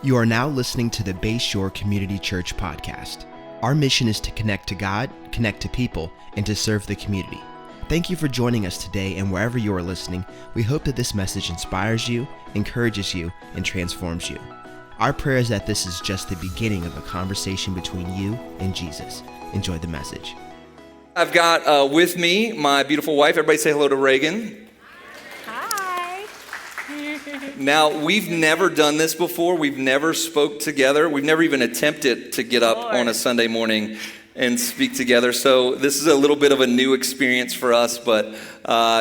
You are now listening to the Bayshore Community Church podcast. Our mission is to connect to God, connect to people, and to serve the community. Thank you for joining us today, and wherever you are listening, we hope that this message inspires you, encourages you, and transforms you. Our prayer is that this is just the beginning of a conversation between you and Jesus. Enjoy the message. I've got with me my beautiful wife. Everybody say hello to Ragen. Now, we've never done this before. We've never spoke together. We've never even attempted to get up on a Sunday morning and speak together. So this is a little bit of a new experience for us, but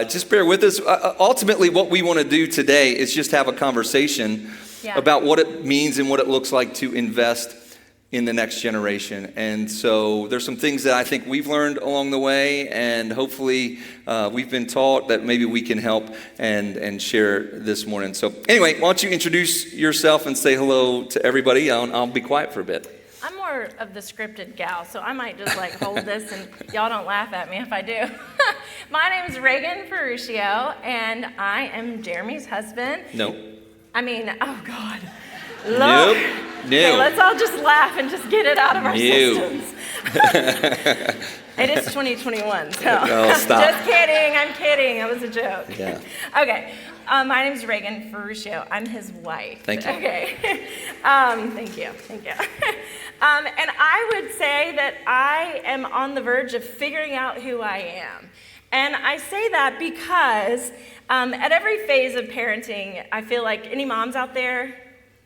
just bear with us. Ultimately, what we want to do today is just have a conversation about what it means and what it looks like to invest in the next generation. And so there's some things that I think we've learned along the way, and hopefully we've been taught that maybe we can help and share this morning. So anyway, why don't you introduce yourself and say hello to everybody. I'll be quiet for a bit. I'm more of the scripted gal, so I might just hold this and y'all don't laugh at me if I do. My name is Ragen Ferruccio, and I am Jeremy's husband. Oh God. Lord. Nope. Okay, let's all just laugh and just get it out of our systems. It is 2021, so stop. Just kidding. I'm kidding. It was a joke. Yeah. Okay. My name is Ragen Ferruccio. I'm his wife. Thank you. Okay. Thank you. And I would say that I am on the verge of figuring out who I am. And I say that because at every phase of parenting, I feel like any moms out there,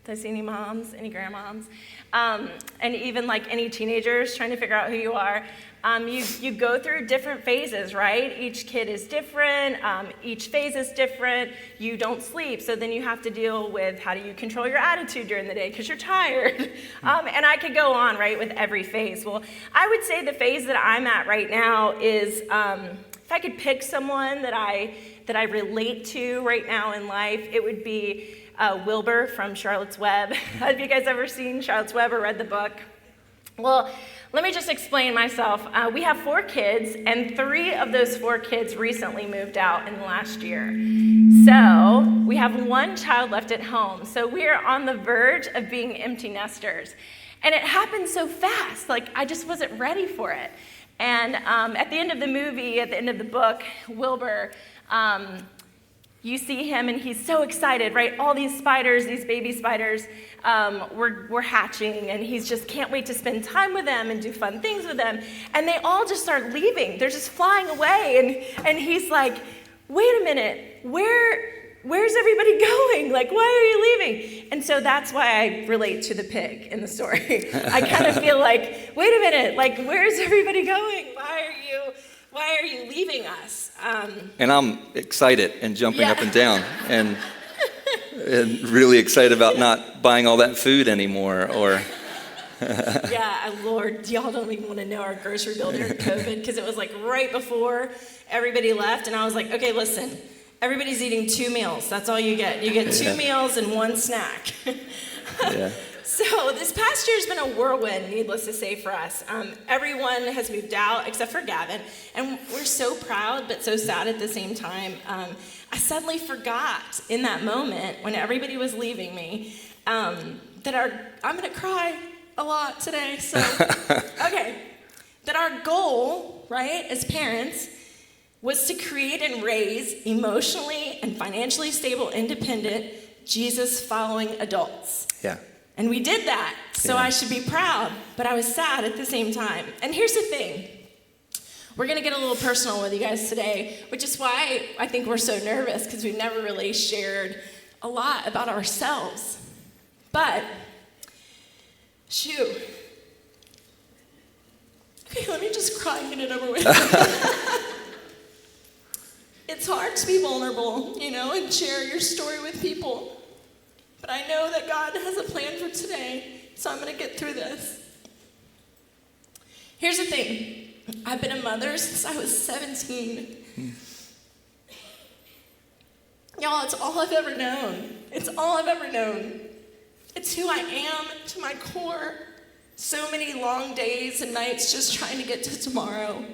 do I see any moms, any grandmoms, and even any teenagers trying to figure out who you are, you go through different phases, right? Each kid is different, each phase is different, you don't sleep, so then you have to deal with how do you control your attitude during the day because you're tired, and I could go on, right, with every phase. Well, I would say the phase that I'm at right now is, if I could pick someone that I relate to right now in life, it would be Wilbur from Charlotte's Web. Have you guys ever seen Charlotte's Web or read the book? Well, let me just explain myself. We have 4 kids, and 3 of those 4 kids recently moved out in the last year. So we have 1 child left at home. So we are on the verge of being empty nesters. And it happened so fast. I just wasn't ready for it. And at the end of the movie, at the end of the book, Wilbur, you see him and he's so excited, right? All these spiders, these baby spiders, were hatching, and he's just can't wait to spend time with them and do fun things with them. And they all just start leaving. They're just flying away. And he's like, wait a minute, where's everybody going? Why are you leaving? And so that's why I relate to the pig in the story. I kind of feel like, wait a minute, where's everybody going? Why are you leaving us? And I'm excited and jumping up and down and really excited about not buying all that food anymore. Yeah, Lord, y'all don't even want to know our grocery bill during COVID, because it was right before everybody left, and I was like, okay, listen, everybody's eating 2 meals. That's all you get. You get 2 meals and 1 snack. Yeah. So this past year has been a whirlwind, needless to say, for us. Everyone has moved out except for Gavin, and we're so proud but so sad at the same time. I suddenly forgot in that moment when everybody was leaving me that I'm going to cry a lot today. So, okay, that our goal, right, as parents, was to create and raise emotionally and financially stable, independent, Jesus-following adults. Yeah. And we did that, so I should be proud, but I was sad at the same time. And here's the thing. We're going to get a little personal with you guys today, which is why I think we're so nervous, because we've never really shared a lot about ourselves. But, okay, let me just cry and get it over with. It's hard to be vulnerable, and share your story with people. But I know that God has a plan for today, so I'm going to get through this. Here's the thing. I've been a mother since I was 17. Y'all, it's all I've ever known. It's all I've ever known. It's who I am to my core. So many long days and nights just trying to get to tomorrow.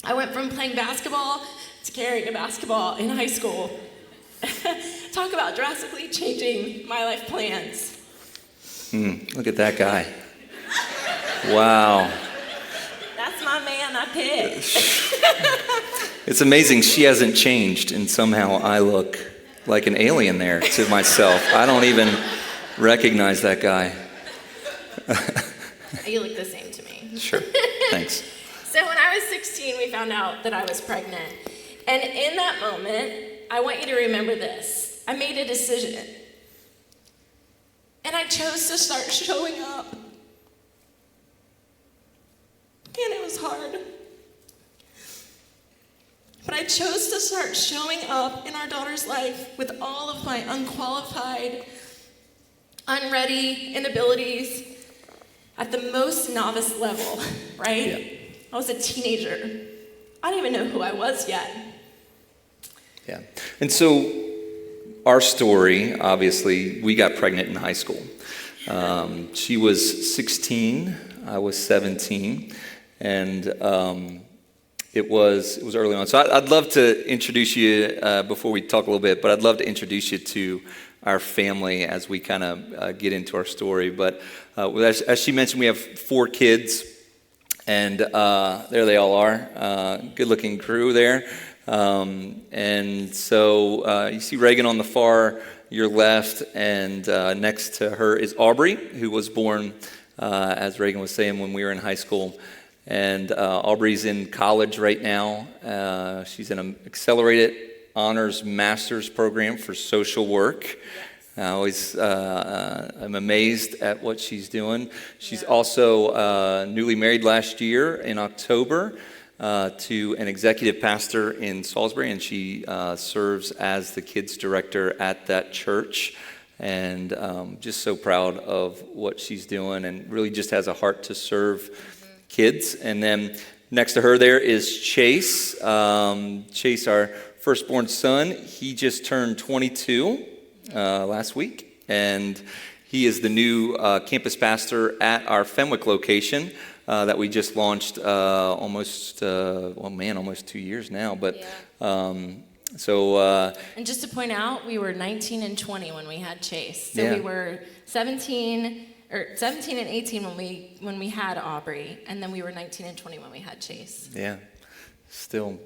I went from playing basketball to carrying a basketball in high school. Talk about drastically changing my life plans. Look at that guy. Wow. That's my man I picked. It's amazing she hasn't changed, and somehow I look like an alien there to myself. I don't even recognize that guy. You look the same to me. Sure, thanks. So when I was 16, we found out that I was pregnant. And in that moment, I want you to remember this. I made a decision. And I chose to start showing up. And it was hard. But I chose to start showing up in our daughter's life with all of my unqualified, unready inabilities at the most novice level, right? Yeah. I was a teenager. I didn't even know who I was yet. Yeah. And so our story, obviously, we got pregnant in high school. She was 16, I was 17, and it was early on. So I'd love to introduce you, before we talk a little bit, but I'd love to introduce you to our family as we kind of get into our story. But as she mentioned, we have 4 kids, and there they all are. Good-looking crew there. And so you see Ragen on the far, your left, and next to her is Aubrey, who was born, as Ragen was saying, when we were in high school. And Aubrey's in college right now. She's in an accelerated honors master's program for social work. I always I'm amazed at what she's doing. She's also newly married last year in October to an executive pastor in Salisbury, and she serves as the kids director at that church. And just so proud of what she's doing, and really just has a heart to serve kids. And then next to her there is Chase. Chase, our firstborn son, he just turned 22 last week, and he is the new campus pastor at our Fenwick location that we just launched almost 2 years now. But and just to point out, we were 19 and 20 when we had Chase. So we were 17 and 18 when we had Aubrey, and then we were 19 and 20 when we had Chase. Yeah. Still.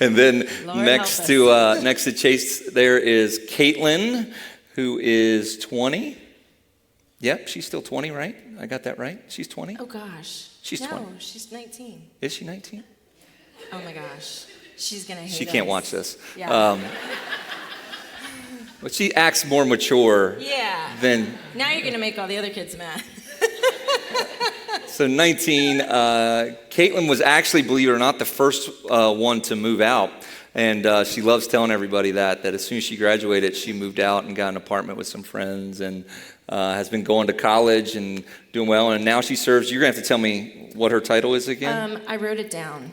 And then Lord next to Chase there is Caitlin, who is 20. Yep, she's still 20, right? I got that right? She's 20? Oh gosh. She's 20. No, she's 19. Is she 19? Oh my gosh. She's gonna hate She can't watch this. Yeah. But she acts more mature than... Now you're gonna make all the other kids mad. So 19, Caitlin was actually, believe it or not, the first one to move out. And she loves telling everybody that as soon as she graduated, she moved out and got an apartment with some friends, and has been going to college and doing well. And now she serves, you're going to have to tell me what her title is again. I wrote it down.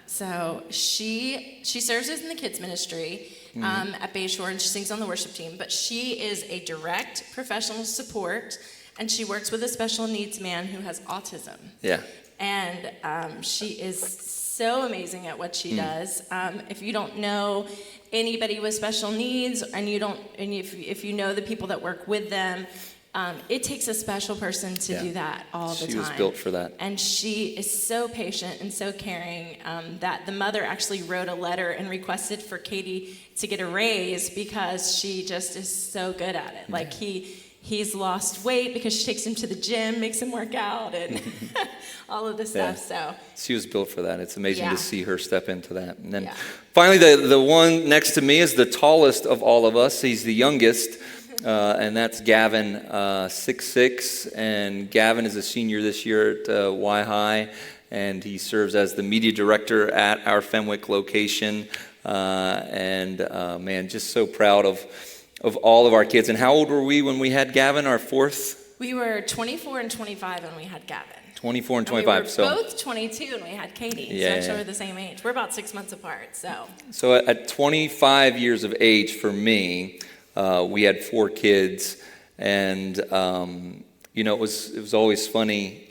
So she serves in the kids ministry at Bayshore, and she sings on the worship team. But she is a direct professional support, and she works with a special needs man who has autism. Yeah. And she is so amazing at what she does. If you don't know anybody with special needs, and if you know the people that work with them, it takes a special person to do that all the time. She was built for that. And she is so patient and so caring that the mother actually wrote a letter and requested for Katie to get a raise because she just is so good at it. Like he's lost weight because she takes him to the gym, makes him work out, and all of this stuff. So she was built for that. It's amazing to see her step into that. And then finally, the one next to me is the tallest of all of us. He's the youngest, and that's Gavin, 6'6", and Gavin is a senior this year at Y High, and he serves as the media director at our Fenwick location. Man, just so proud of all of our kids. And how old were we when we had Gavin, our fourth? We were 24 and 25 when we had Gavin. 24 and 25. And we were both 22 when we had Katie. So actually we're the same age. We're about 6 months apart. So at 25 years of age for me, we had 4 kids, and it was always funny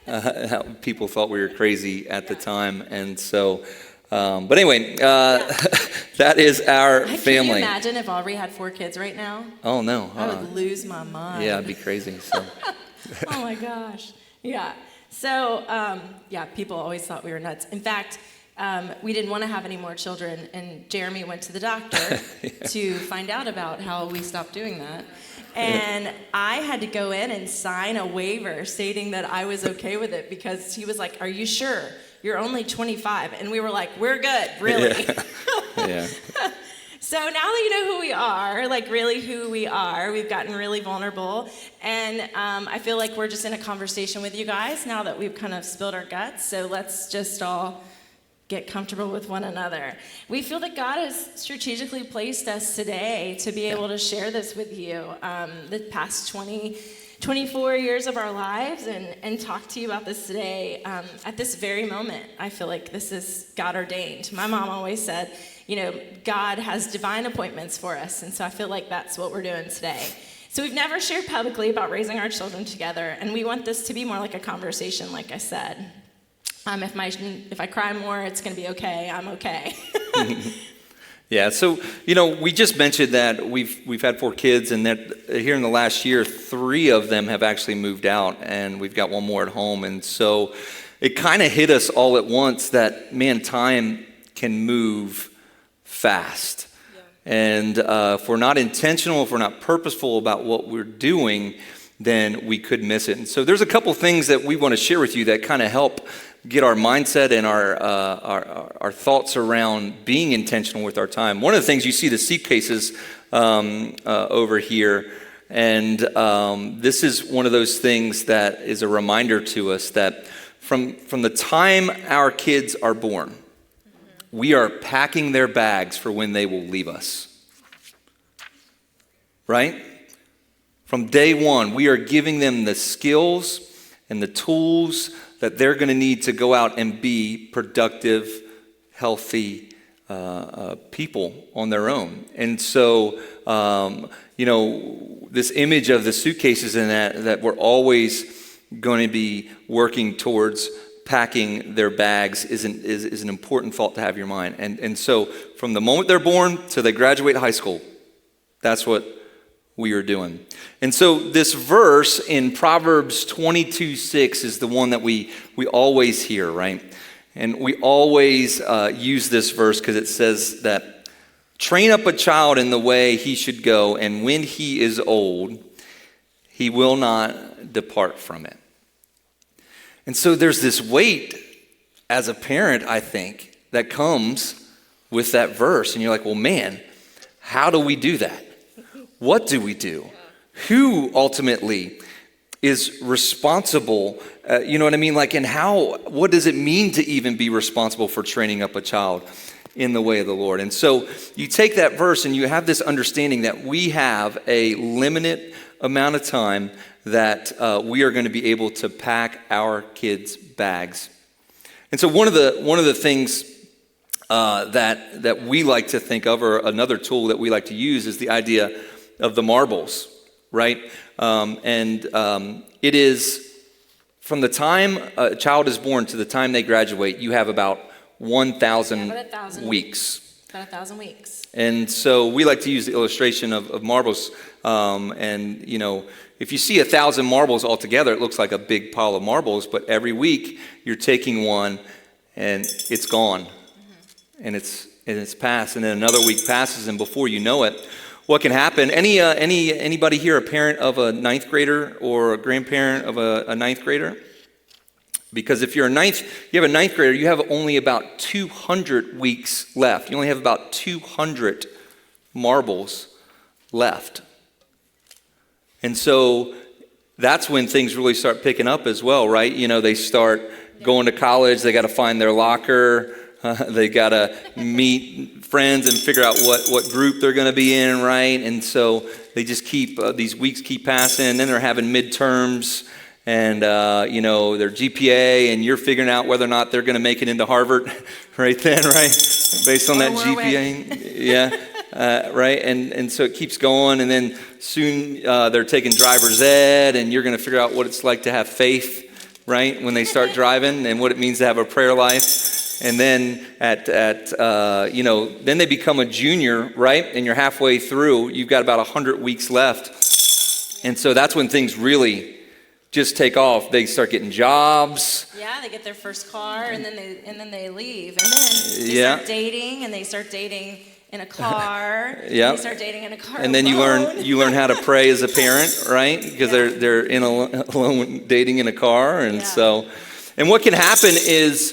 how people thought we were crazy at the time. And so But anyway, that is our family. Can you imagine if Aubrey had 4 kids right now? Oh, no. I would lose my mind. Yeah, it'd be crazy. So. Oh, my gosh. Yeah. So, people always thought we were nuts. In fact, we didn't want to have any more children, and Jeremy went to the doctor to find out about how we stopped doing that. And I had to go in and sign a waiver stating that I was okay with it, because he was like, "Are you sure? You're only 25." And we were like, "We're good, really." Yeah. So now that you know who we are, like really who we are, we've gotten really vulnerable. And I feel like we're just in a conversation with you guys now that we've kind of spilled our guts. So let's just all get comfortable with one another. We feel that God has strategically placed us today to be able to share this with you the past 24 years of our lives, and talk to you about this today at this very moment. I feel like this is God ordained. My mom always said, God has divine appointments for us, and so I feel like that's what we're doing today. So we've never shared publicly about raising our children together, and we want this to be more like a conversation, like I said. If I cry more, it's going to be okay. I'm okay. Yeah, so, we just mentioned that we've had 4 kids, and that here in the last year, 3 of them have actually moved out, and we've got 1 more at home. And so it kind of hit us all at once that, man, time can move fast. Yeah. And if we're not intentional, if we're not purposeful about what we're doing, then we could miss it. And so there's a couple things that we want to share with you that kind of help get our mindset and our thoughts around being intentional with our time. One of the things, you see the suitcases over here, and this is one of those things that is a reminder to us that from the time our kids are born, we are packing their bags for when they will leave us. Right? From day one, we are giving them the skills and the tools that they're going to need to go out and be productive, healthy people on their own. And so, this image of the suitcases and that we're always going to be working towards packing their bags is an important thought to have in your mind. And so, from the moment they're born till they graduate high school, that's what we are doing. And so this verse in Proverbs 22:6 is the one that we always hear, right? And we always use this verse because it says that, "Train up a child in the way he should go, and when he is old, he will not depart from it." And so there's this weight as a parent, I think, that comes with that verse. And you're like, well, man, how do we do that? What do we do? Who ultimately is responsible? You know what I mean? And what does it mean to even be responsible for training up a child in the way of the Lord? And so you take that verse and you have this understanding that we have a limited amount of time that we are going to be able to pack our kids' bags. And so one of the things that we like to think of, or another tool that we like to use, is the idea of the marbles, right? It is from the time a child is born to the time they graduate, you have about 1,000 weeks. About 1,000 weeks. And so we like to use the illustration of marbles. If you see 1,000 marbles all together, it looks like a big pile of marbles, but every week you're taking one and it's gone. Mm-hmm. And it's passed, and then another week passes, and before you know it, what can happen? Anybody here a parent of a 9th grader or a grandparent of a 9th grader? Because if you have a 9th grader, you have only about 200 weeks left. You only have about 200 marbles left. And so that's when things really start picking up as well, right? They start going to college, they got to find their locker, they got to meet friends and figure out what group they're going to be in, right? And so they just keep, these weeks keep passing, then they're having midterms, and their GPA, and you're figuring out whether or not they're going to make it into Harvard right then, right? Based on that GPA. Yeah, right? And so it keeps going, and then soon they're taking driver's ed, and you're going to figure out what it's like to have faith, right? When they start driving, and what it means to have a prayer life. And then then they become a junior, right? And you're halfway through. You've got about 100 weeks left. And so that's when things really just take off. They start getting jobs. Yeah, they get their first car, and then they leave, and then they start dating, and they start dating in a car. Yeah. They start dating in a car. And then alone. you learn how to pray as a parent, right? Because they're alone dating in a car, and and what can happen is,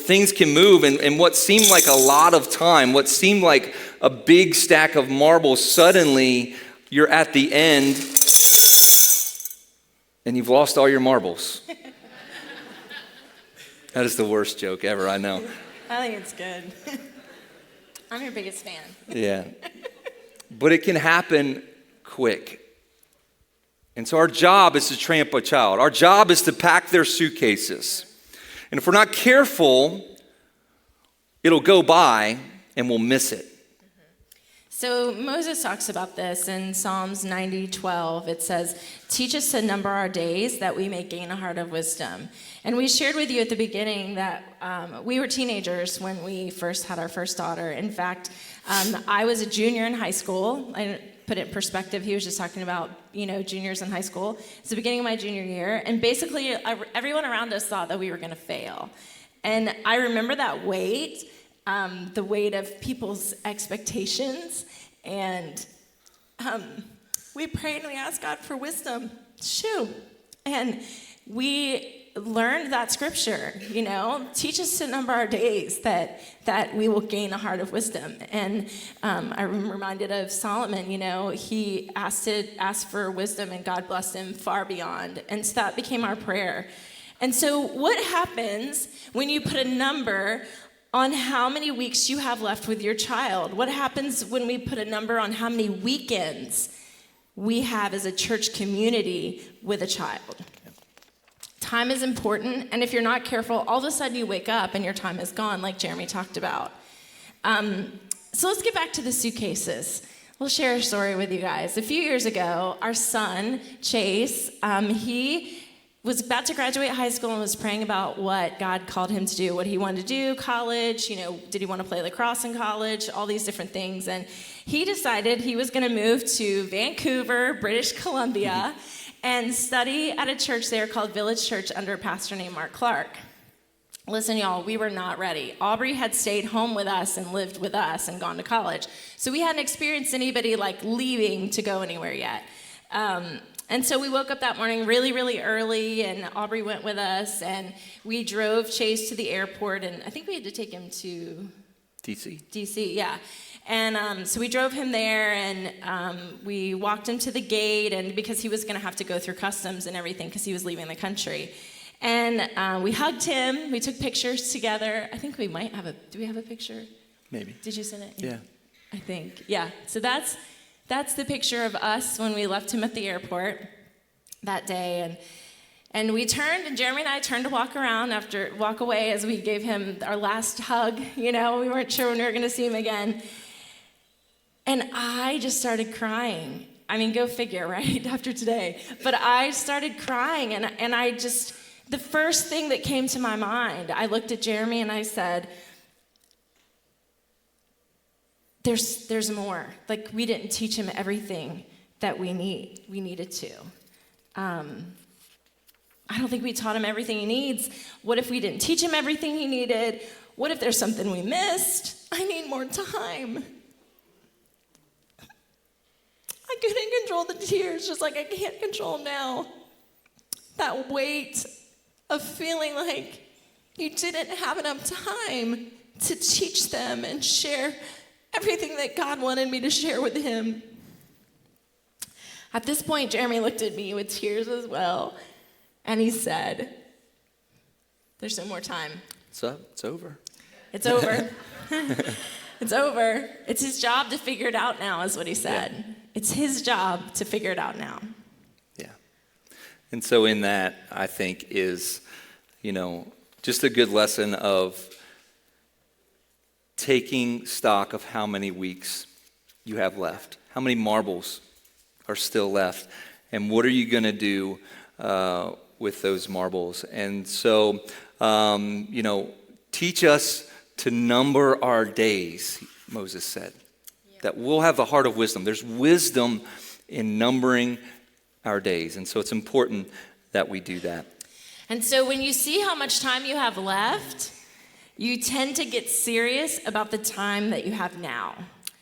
things can move, and what seemed like a lot of time, what seemed like a big stack of marbles, suddenly you're at the end and you've lost all your marbles. That is the worst joke ever, I know. I think it's good. I'm your biggest fan. Yeah. But it can happen quick. And so our job is to train up a child. Our job is to pack their suitcases. And if we're not careful, it'll go by and we'll miss it. So Moses talks about this in Psalms 90:12. It says, "Teach us to number our days that we may gain a heart of wisdom." And we shared with you at the beginning that we were teenagers when we first had our first daughter. In fact, I was a junior in high school. I put it in perspective. He was just talking about, juniors in high school. It's the beginning of my junior year. And basically, everyone around us thought that we were going to fail. And I remember that weight. The weight of people's expectations, and we prayed and we asked God for wisdom. And we learned that scripture, teach us to number our days that we will gain a heart of wisdom. And I'm reminded of Solomon, he asked for wisdom and God blessed him far beyond. And so that became our prayer. And so what happens when you put a number on how many weeks you have left with your child? What happens when we put a number on how many weekends we have as a church community with a child? Time is important, and if you're not careful, all of a sudden you wake up and your time is gone, like Jeremy talked about. So let's get back to the suitcases. We'll share a story with you guys. A few years ago, our son, Chase, he was about to graduate high school and was praying about what God called him to do, what he wanted to do, college, did he want to play lacrosse in college, all these different things. And he decided he was going to move to Vancouver, British Columbia, and study at a church there called Village Church under a pastor named Mark Clark. Listen, y'all, we were not ready. Aubrey had stayed home with us and lived with us and gone to college. So we hadn't experienced anybody leaving to go anywhere yet. And so we woke up that morning really, really early, and Aubrey went with us, and we drove Chase to the airport, and I think we had to take him to DC, yeah. And so we drove him there, and we walked him to the gate, and because he was going to have to go through customs and everything because he was leaving the country. And we hugged him. We took pictures together. I think we might have do we have a picture? Maybe. Did you send it? Yeah. I think, yeah. So that's the picture of us when we left him at the airport that day. And we turned, and Jeremy and I turned to walk away as we gave him our last hug. We weren't sure when we were going to see him again. And I just started crying. I mean, go figure, right, after today. But I started crying, and I just, the first thing that came to my mind, I looked at Jeremy and I said, There's more. We didn't teach him everything that we needed to. I don't think we taught him everything he needs. What if we didn't teach him everything he needed? What if there's something we missed? I need more time. I couldn't control the tears, just like I can't control them now. That weight of feeling like you didn't have enough time to teach them and share everything that God wanted me to share with him. At this point, Jeremy looked at me with tears as well, and he said, "There's no more time. It's up. It's over. It's over. It's over. It's his job to figure it out now," is what he said. Yeah. It's his job to figure it out now. Yeah. And so in that, I think, is, just a good lesson of taking stock of how many weeks you have left, how many marbles are still left, and what are you going to do with those marbles. And so, Teach us to number our days, Moses said. Yeah. That we'll have the heart of wisdom. There's wisdom in numbering our days. And so it's important that we do that. And so when you see how much time you have left, you tend to get serious about the time that you have now.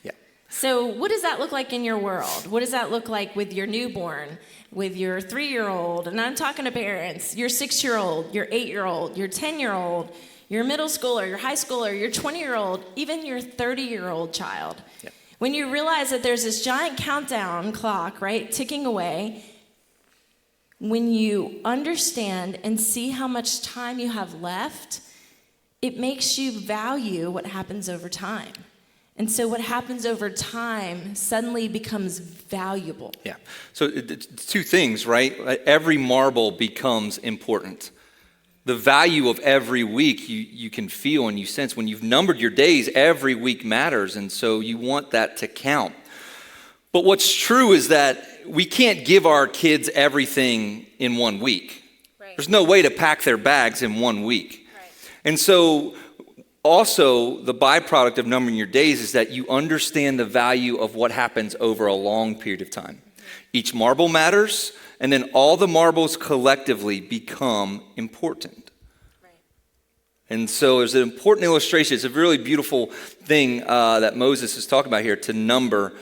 Yeah. So what does that look like in your world? What does that look like with your newborn, with your 3-year-old? And I'm talking to parents, your 6-year-old, your 8-year-old, your 10-year-old, your middle schooler, your high schooler, your 20-year-old, even your 30-year-old child. Yeah. When you realize that there's this giant countdown clock, right, ticking away, when you understand and see how much time you have left, it makes you value what happens over time. And so what happens over time suddenly becomes valuable. Yeah. So two things, right? Every marble becomes important. The value of every week you can feel and you sense. When you've numbered your days, every week matters. And so you want that to count. But what's true is that we can't give our kids everything in 1 week. Right. There's no way to pack their bags in 1 week. Right. And so also the byproduct of numbering your days is that you understand the value of what happens over a long period of time. Mm-hmm. Each marble matters, and then all the marbles collectively become important. Right. And so there's an important illustration. It's a really beautiful thing that Moses is talking about here, to number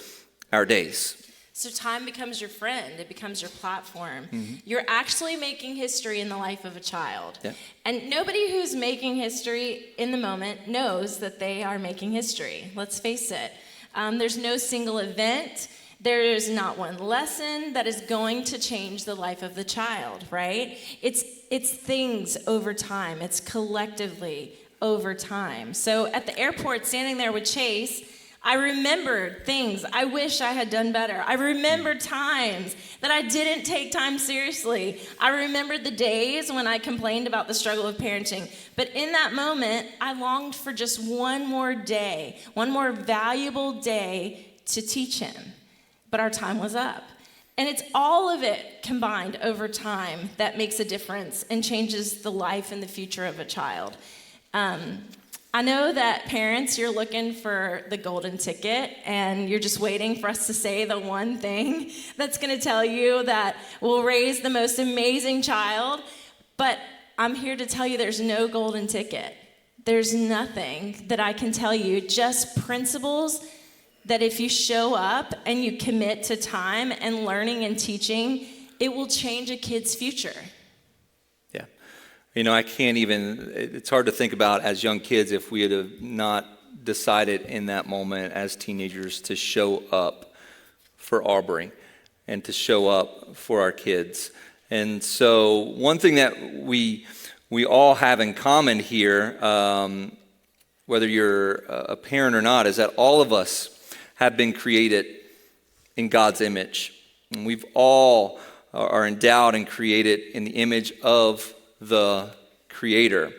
our days. So time becomes your friend. It becomes your platform. Mm-hmm. You're actually making history in the life of a child. Yeah. And nobody who's making history in the moment knows that they are making history. Let's face it. There's no single event. There is not one lesson that is going to change the life of the child, right? It's things over time. It's collectively over time. So at the airport, standing there with Chase, I remembered things I wish I had done better. I remembered times that I didn't take time seriously. I remembered the days when I complained about the struggle of parenting. But in that moment, I longed for just one more day, one more valuable day to teach him. But our time was up. And it's all of it combined over time that makes a difference and changes the life and the future of a child. I know that parents, you're looking for the golden ticket and you're just waiting for us to say the one thing that's going to tell you that we'll raise the most amazing child. But I'm here to tell you there's no golden ticket. There's nothing that I can tell you, just principles that if you show up and you commit to time and learning and teaching, it will change a kid's future. Yeah. You know, it's hard to think about as young kids if we had have not decided in that moment as teenagers to show up for Aubrey and to show up for our kids. And so one thing that we all have in common here, whether you're a parent or not, is that all of us have been created in God's image. And we've all are endowed and created in the image of the Creator.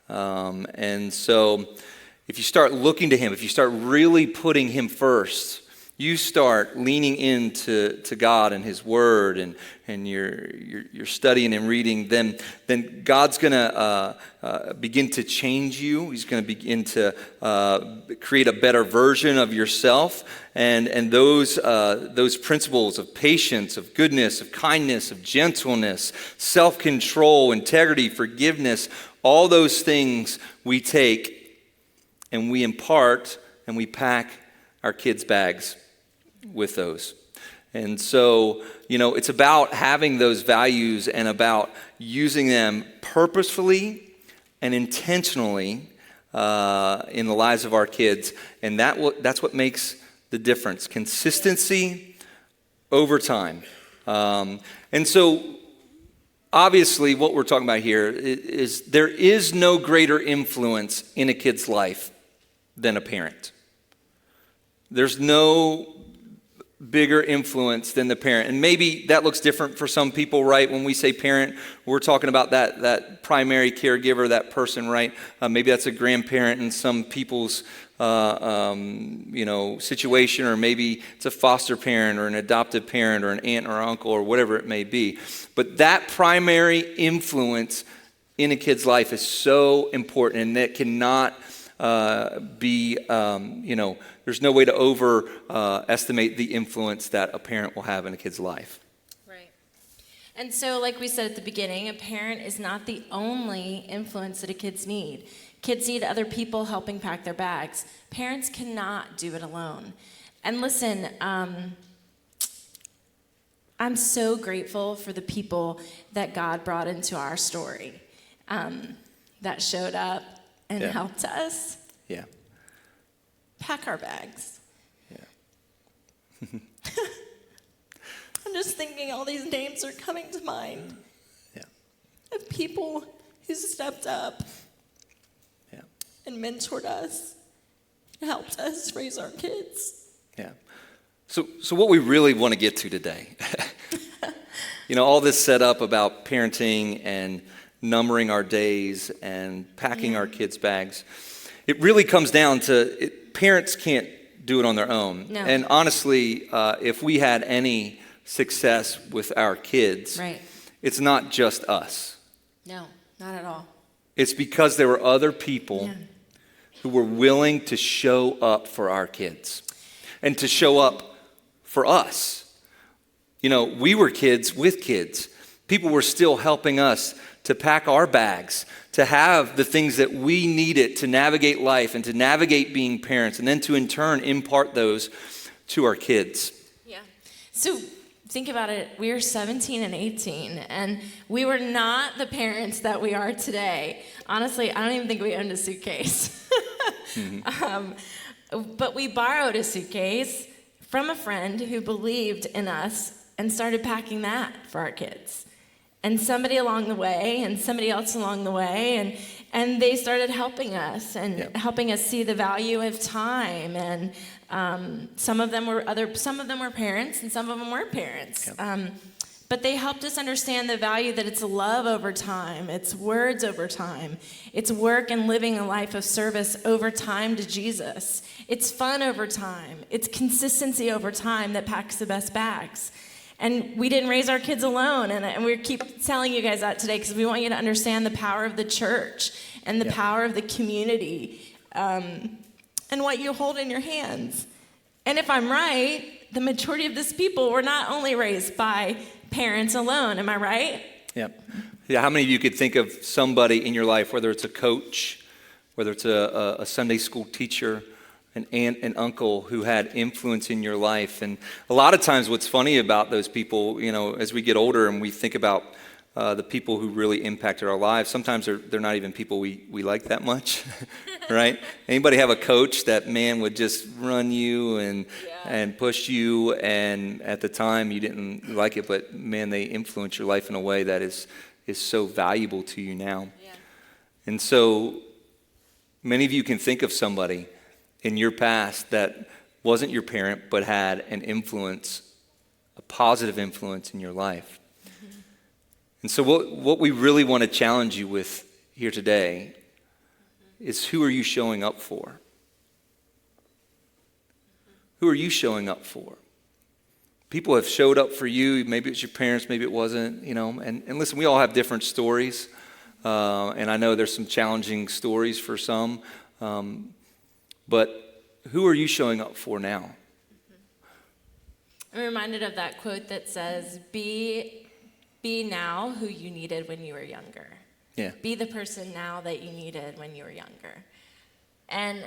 Right. And so if you start looking to Him, if you start really putting Him first, you start leaning into God and His Word, and you're studying and reading, then God's going to begin to change you. He's going to begin to create a better version of yourself, and those principles of patience, of goodness, of kindness, of gentleness, self-control, integrity, forgiveness, all those things we take and we impart and we pack our kids' bags with those. And so, it's about having those values and about using them purposefully and intentionally in the lives of our kids. And that's what makes the difference. Consistency over time. And so, obviously, what we're talking about here is there is no greater influence in a kid's life than a parent. There's no bigger influence than the parent. And maybe that looks different for some people, right? When we say parent, we're talking about that primary caregiver, that person, right? Maybe that's a grandparent in some people's situation, or maybe it's a foster parent or an adoptive parent or an aunt or uncle or whatever it may be. But that primary influence in a kid's life is so important, and that cannot be, there's no way to overestimate the influence that a parent will have in a kid's life. Right. And so, like we said at the beginning, a parent is not the only influence that a kids need. Kids need other people helping pack their bags. Parents cannot do it alone. And listen, I'm so grateful for the people that God brought into our story that showed up and helped us pack our bags. Yeah. I'm just thinking all these names are coming to mind of people who stepped up and mentored us, helped us raise our kids. Yeah. So what we really want to get to today, all this set up about parenting and numbering our days and packing our kids' bags, it really comes down to parents can't do it on their own. No. And honestly, if we had any success with our kids, it's not just us. No, not at all. It's because there were other people who were willing to show up for our kids and to show up for us. We were kids with kids. People were still helping us to pack our bags, to have the things that we needed to navigate life and to navigate being parents, and then to in turn impart those to our kids. Yeah. So think about it. We were 17 and 18, and we were not the parents that we are today. Honestly, I don't even think we owned a suitcase. But we borrowed a suitcase from a friend who believed in us and started packing that for our kids. And somebody along the way and somebody else along the way, and they started helping us and helping us see the value of time. And some of them were parents and some of them weren't parents. But they helped us understand the value that it's love over time, it's words over time, it's work and living a life of service over time to Jesus. It's fun over time, it's consistency over time that packs the best bags. And we didn't raise our kids alone, and we keep telling you guys that today because we want you to understand the power of the church and the power of the community and what you hold in your hands. And if I'm right, the majority of these people were not only raised by parents alone. Am I right? Yep. Yeah. How many of you could think of somebody in your life, whether it's a coach, whether it's a Sunday school teacher, an aunt and uncle who had influence in your life? And a lot of times what's funny about those people, as we get older and we think about the people who really impacted our lives, sometimes they're not even people we like that much, right? Anybody have a coach that, man, would just run you and push you, and at the time you didn't like it, but man, they influence your life in a way that is so valuable to you now. Yeah. And so many of you can think of somebody in your past that wasn't your parent but had an influence, a positive influence in your life. Mm-hmm. And so what we really want to challenge you with here today is, who are you showing up for? Who are you showing up for? People have showed up for you. Maybe it's your parents, maybe it wasn't, and listen, we all have different stories. And I know there's some challenging stories for some. But who are you showing up for now? I'm reminded of that quote that says, be now who you needed when you were younger. Yeah. Be the person now that you needed when you were younger. And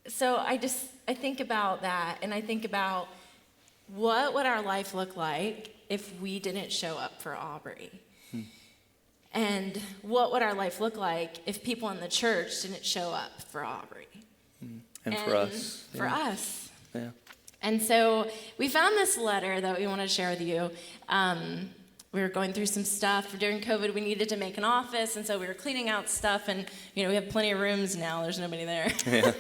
so I think about that, and I think about what would our life look like if we didn't show up for Aubrey? And what would our life look like if people in the church didn't show up for Aubrey? And for us. For us. Yeah. And so we found this letter that we want to share with you. We were going through some stuff. During COVID, we needed to make an office, and so we were cleaning out stuff, and we have plenty of rooms now. There's nobody there. Yeah.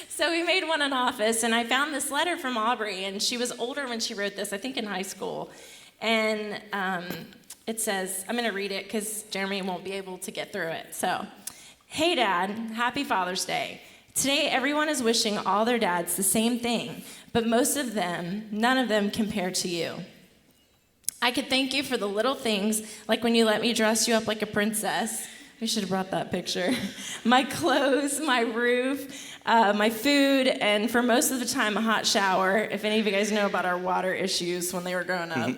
So we made an office, and I found this letter from Aubrey, and she was older when she wrote this, I think in high school. And it says, I'm going to read it because Jeremy won't be able to get through it. So, hey, Dad, happy Father's Day. Today, everyone is wishing all their dads the same thing, but none of them compare to you. I could thank you for the little things, like when you let me dress you up like a princess. I should have brought that picture. My clothes, my roof, my food, and for most of the time, a hot shower. If any of you guys know about our water issues when they were growing up,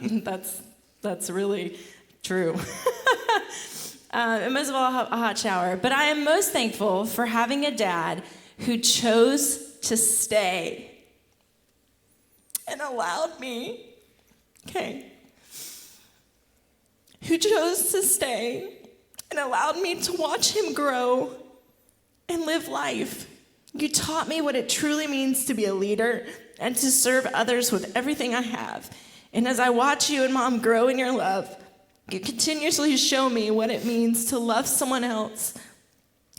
that's really true. And most of all, a hot shower. But I am most thankful for having a dad who chose to stay and allowed me, who chose to stay and allowed me to watch him grow and live life. You taught me what it truly means to be a leader and to serve others with everything I have. And as I watch you and Mom grow in your love, you continuously show me what it means to love someone else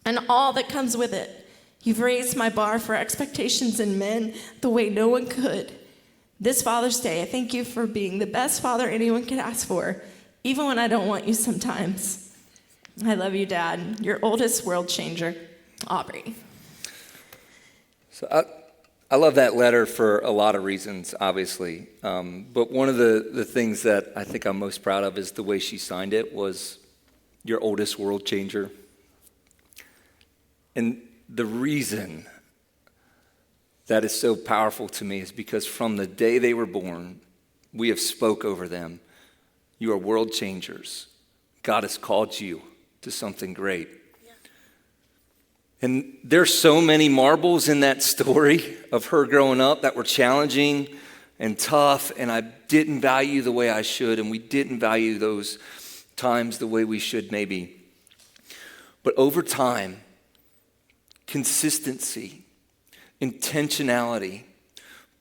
and all that comes with it. You've raised my bar for expectations in men the way no one could. This Father's Day, I thank you for being the best father anyone could ask for, even when I don't want you sometimes. I love you, Dad. Your oldest world changer, Aubrey. So I love that letter for a lot of reasons, obviously. But one of the things that I think I'm most proud of is the way she signed it was your oldest world changer. And the reason that is so powerful to me is because from the day they were born, we have spoke over them. You are world changers. God has called you to something great. Yeah. And there's so many marbles in that story of her growing up that were challenging and tough, and I didn't value the way I should, and we didn't value those times the way we should maybe. But over time, consistency, intentionality,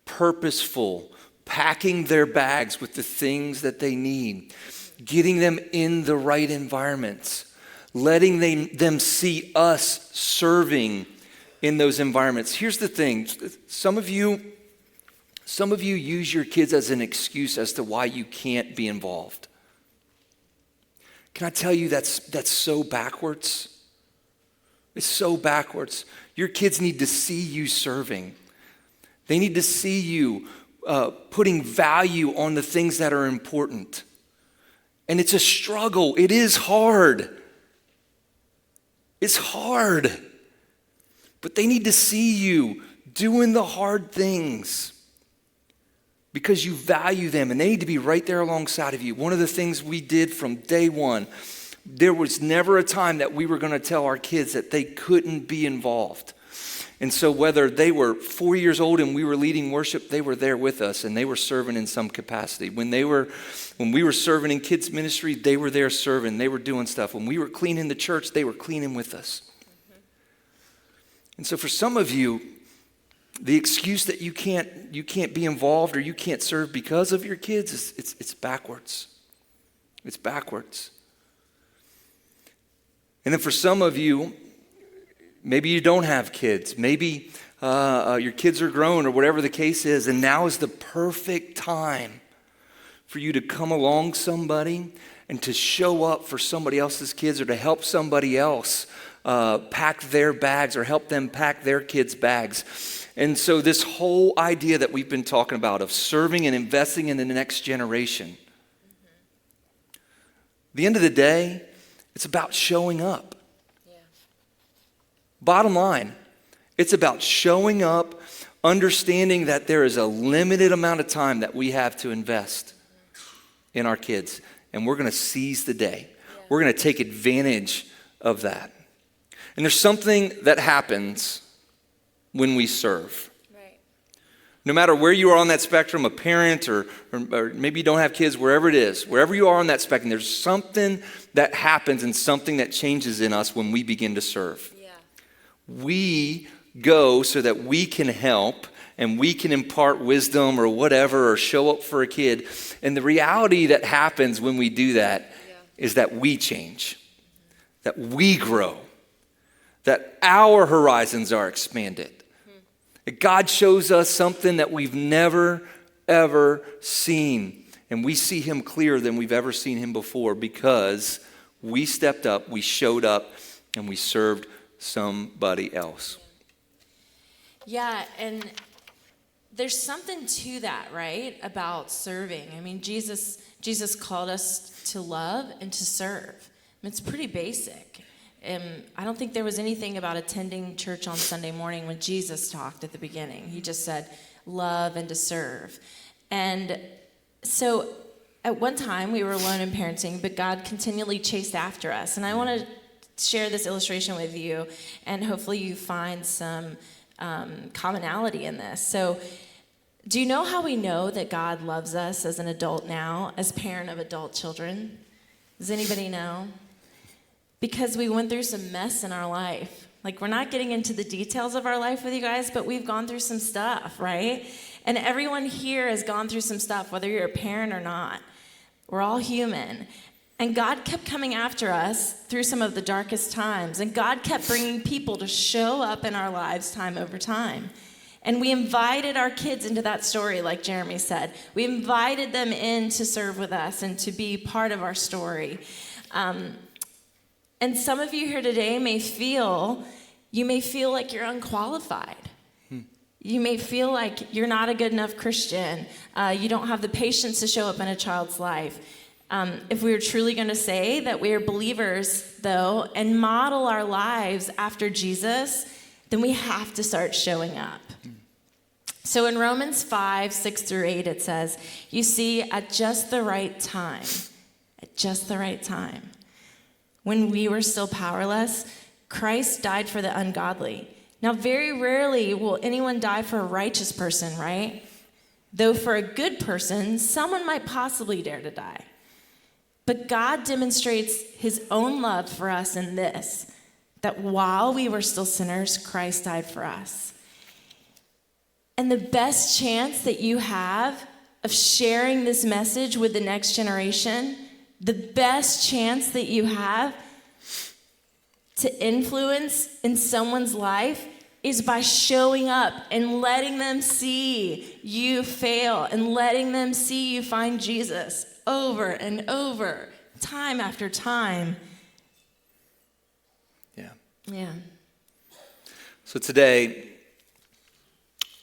purposeful, packing their bags with the things that they need, getting them in the right environments, letting them see us serving in those environments. Here's the thing. Some of you use your kids as an excuse as to why you can't be involved. Can I tell you that's so backwards? It's so backwards. Your kids need to see you serving. They need to see you putting value on the things that are important. And it's a struggle. It is hard. It's hard. But they need to see you doing the hard things because you value them, and they need to be right there alongside of you. One of the things we did from day one, there was never a time that we were going to tell our kids that they couldn't be involved. And so whether they were 4 years old and we were leading worship, they were there with us and they were serving in some capacity. When we were serving in kids ministry, they were there serving. They were doing stuff. When we were cleaning the church, they were cleaning with us. Mm-hmm. And so for some of you, the excuse that you can't be involved or you can't serve because of your kids, it's backwards. It's backwards. And then for some of you, maybe you don't have kids. Maybe your kids are grown or whatever the case is, and now is the perfect time for you to come along somebody and to show up for somebody else's kids or to help somebody else pack their bags or help them pack their kids' bags. And so this whole idea that we've been talking about of serving and investing in the next generation, at the end of the day, it's about showing up. Yeah. Bottom line, it's about showing up, understanding that there is a limited amount of time that we have to invest in our kids, and we're going to seize the day. Yeah. We're going to take advantage of that. And there's something that happens when we serve. Right. No matter where you are on that spectrum, a parent or maybe you don't have kids, wherever it is, wherever you are on that spectrum, there's something that happens and something that changes in us when we begin to serve. Yeah. We go so that we can help and we can impart wisdom or whatever or show up for a kid. And the reality that happens when we do that is that we change, that we grow, that our horizons are expanded. That God shows us something that we've never, ever seen. And we see him clearer than we've ever seen him before because we stepped up, we showed up, and we served somebody else. Yeah, and there's something to that, right? About serving. I mean, Jesus called us to love and to serve. It's pretty basic. I don't think there was anything about attending church on Sunday morning when Jesus talked at the beginning. He just said, love and to serve. And so at one time we were alone in parenting, but God continually chased after us. And I want to share this illustration with you, and hopefully you find some commonality in this. So do you know how we know that God loves us as an adult now, as parent of adult children? Does anybody know? Because we went through some mess in our life. Like, we're not getting into the details of our life with you guys, but we've gone through some stuff, right? And everyone here has gone through some stuff, whether you're a parent or not. We're all human. And God kept coming after us through some of the darkest times. And God kept bringing people to show up in our lives time over time. And we invited our kids into that story, like Jeremy said. We invited them in to serve with us and to be part of our story. And some of you here today may feel like you're unqualified. You may feel like you're not a good enough Christian. You don't have the patience to show up in a child's life. If we were truly going to say that we are believers, though, and model our lives after Jesus, then we have to start showing up. So in Romans 5:6-8, it says, you see, at just the right time, when we were still powerless, Christ died for the ungodly. Now, very rarely will anyone die for a righteous person, right? Though for a good person, someone might possibly dare to die. But God demonstrates his own love for us in this, that while we were still sinners, Christ died for us. And the best chance that you have of sharing this message with the next generation, the best chance that you have to influence in someone's life is by showing up and letting them see you fail and letting them see you find Jesus over and over, time after time. Yeah. So today,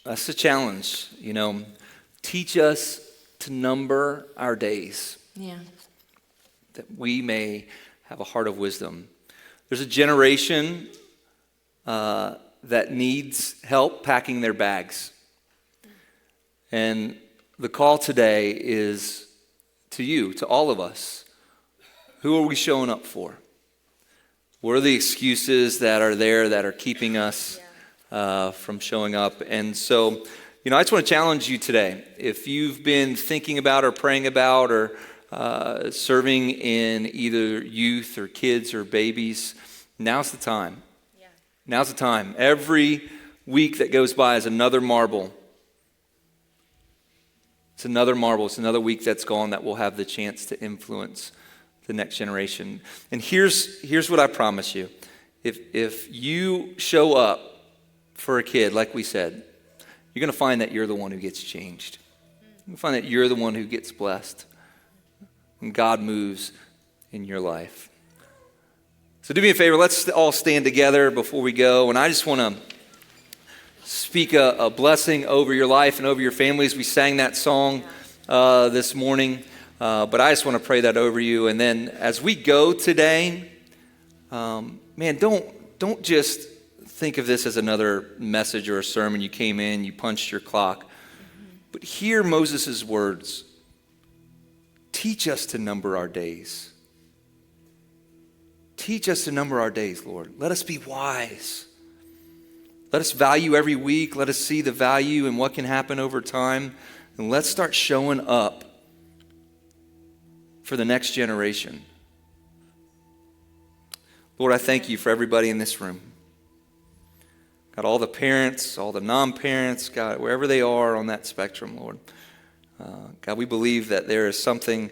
that's the challenge, teach us to number our days. Yeah. That we may have a heart of wisdom. There's a generation that needs help packing their bags. And the call today is to you, to all of us. Who are we showing up for? What are the excuses that are there that are keeping us from showing up? And so, I just want to challenge you today. If you've been thinking about or praying about or serving in either youth or kids or babies, now's the time. Yeah. Now's the time. Every week that goes by is another marble. It's another marble. It's another week that's gone that will have the chance to influence the next generation. And here's what I promise you. If you show up for a kid, like we said, you're going to find that you're the one who gets changed. You're going to find that you're the one who gets blessed. And God moves in your life. So do me a favor, let's all stand together before we go. And I just want to speak a blessing over your life and over your families. We sang that song this morning, but I just want to pray that over you. And then as we go today, don't just think of this as another message or a sermon. You came in, you punched your clock. But hear Moses' words. Teach us to number our days. Teach us to number our days, Lord. Let us be wise. Let us value every week. Let us see the value in what can happen over time. And let's start showing up for the next generation. Lord, I thank you for everybody in this room. God, all the parents, all the non-parents, God, wherever they are on that spectrum, Lord. God, we believe that there is something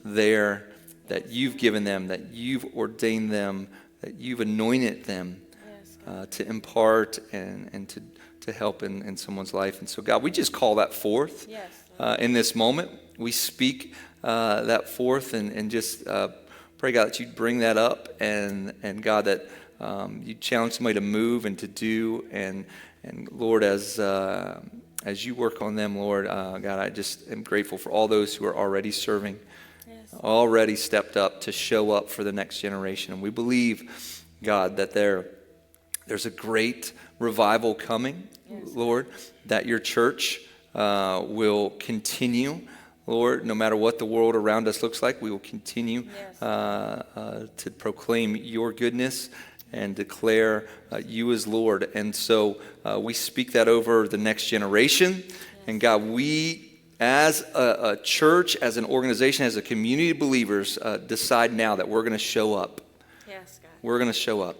there that you've given them, that you've ordained them, that you've anointed them to impart and to help in someone's life. And so, God, we just call that forth in this moment. We speak that forth and just pray, God, that you'd bring that up and God, that you'd challenge somebody to move and to do. And Lord, as as you work on them, Lord, God, I just am grateful for all those who are already serving, already stepped up to show up for the next generation. And we believe, God, that there's a great revival coming, Lord, that your church will continue, Lord, no matter what the world around us looks like, we will continue to proclaim your goodness and declare you as Lord. And so we speak that over the next generation. And God, we as a church, as an organization, as a community of believers, decide now that we're going to show up. Yes, God. We're going to show up.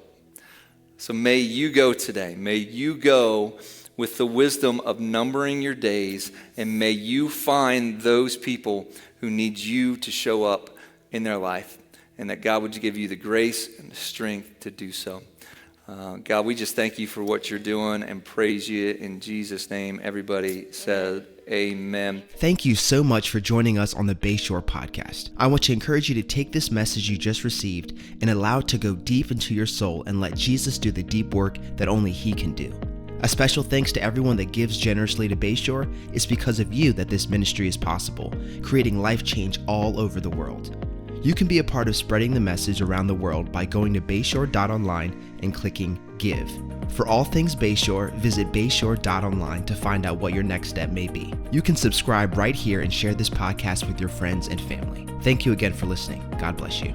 So may you go today. May you go with the wisdom of numbering your days, and may you find those people who need you to show up in their life, and that God would give you the grace and the strength to do so. God, we just thank you for what you're doing and praise you in Jesus' name. Everybody said amen. Thank you so much for joining us on the Bayshore podcast. I want to encourage you to take this message you just received and allow it to go deep into your soul and let Jesus do the deep work that only he can do. A special thanks to everyone that gives generously to Bayshore. It's because of you that this ministry is possible, creating life change all over the world. You can be a part of spreading the message around the world by going to bayshore.online and clicking Give. For all things Bayshore, visit bayshore.online to find out what your next step may be. You can subscribe right here and share this podcast with your friends and family. Thank you again for listening. God bless you.